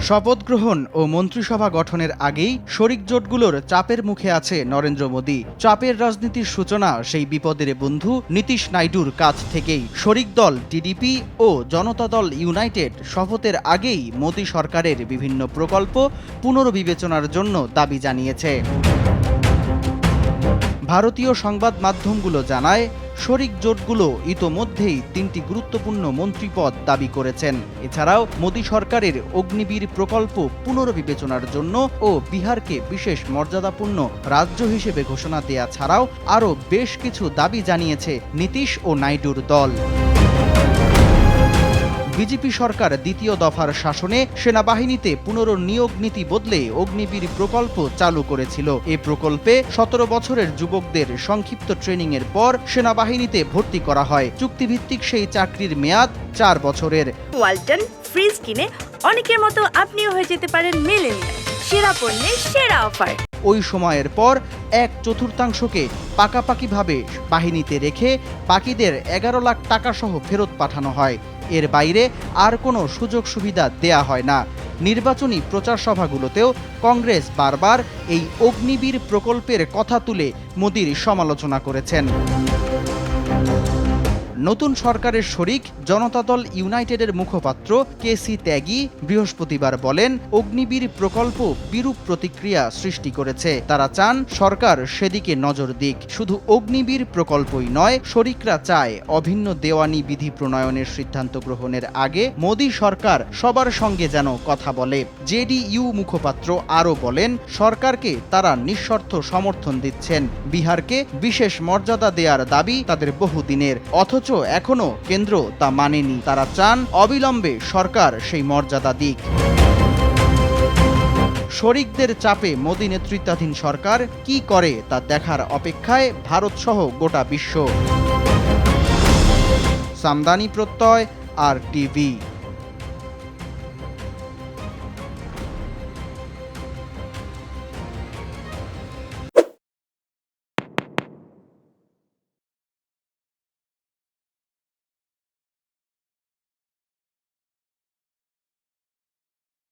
শপথ গ্রহণ ও মন্ত্রিসভা গঠনের আগেই শরিক জোটগুলোর চাপের মুখে আছে নরেন্দ্র মোদী। চাপের রাজনীতির সূচনা সেই বিপদের বন্ধু নীতিশ নাইডুর কাছ থেকেই। শরিক দল টিডিপি ও জনতা দল ইউনাইটেড শপথের আগেই মোদী সরকারের বিভিন্ন প্রকল্প পুনর্বিবেচনার জন্য দাবি জানিয়েছে। ভারতীয় সংবাদ মাধ্যমগুলো জানায়, শরিক জোটগুলো ইতোমধ্যেই ৩টি গুরুত্বপূর্ণ মন্ত্রীপদ দাবি করেছেন। এছাড়াও মোদী সরকারের অগ্নিবীর প্রকল্প পুনর্বিবেচনার জন্য ও বিহারকে বিশেষ মর্যাদাপূর্ণ রাজ্য হিসেবে ঘোষণা দেয়া ছাড়াও আরও বেশ কিছু দাবি জানিয়েছে নীতিশ ও নাইডুর দল। বিজেপি সরকার দ্বিতীয় দফার শাসনে সেনাবাহিনীতে পুনর্নিয়োগ নীতি বদলে অগ্নিবীর প্রকল্প চালু করেছিল। এ প্রকল্পে ১৭ বছরের যুবকদের সংক্ষিপ্ত ট্রেনিংয়ের পর সেনাবাহিনীতে ভর্তি করা হয়। চুক্তিভিত্তিক সেই চাকরির মেয়াদ ৪ বছরের। ওয়ালটন ফ্রিজ কিনে অনেকের মতো আপনিও হয়ে যেতে পারেন মিলেনিয়াল। সেরা পণ্যের সেরা অফার। ওই সময়ের পর 1/4কে পাকাপাকিভাবে বাহিনীতে রেখে বাকিদের ১১ লাখ টাকা সহ ফেরত পাঠানো হয়। এর বাইরে আর কোনো সুযোগ সুবিধা দেয়া হয় না। নির্বাচনী প্রচার সভাগুলোতেও কংগ্রেস বারবার এই অগ্নিবীর প্রকল্পের কথা তুলে মোদির সমালোচনা করেছেন। নতুন সরকারের শরিক জনতা দল ইউনাইটেডের মুখপাত্র কেসি ত্যাগী বৃহস্পতিবার বলেন, অগ্নিবীর প্রকল্প বিরূপ প্রতিক্রিয়া সৃষ্টি করেছে। তারা চান সরকার সেদিকে নজর দিক। শুধু অগ্নিবীর প্রকল্পই নয়, শরিকরা চায় অভিন্ন দেওয়ানি বিধি প্রণয়নের সিদ্ধান্ত গ্রহণের আগে মোদী সরকার সবার সঙ্গে যেন কথা বলে। জেডিইউ মুখপাত্র আরও বলেন, সরকারকে তারা নিঃশর্ত সমর্থন দিচ্ছেন। বিহারকে বিশেষ মর্যাদা দেওয়ার দাবি তাদের বহুদিনের, অথচ এখনো কেন্দ্র তা মানেনি। তারা চান অবিলম্বে সরকার সেই মর্যাদা দিক। শরিকদের চাপে মোদী নেতৃত্বাধীন সরকার কি করে তা দেখার অপেক্ষায় ভারতসহ গোটা বিশ্ব। সামদানি প্রত্যয়, RTV।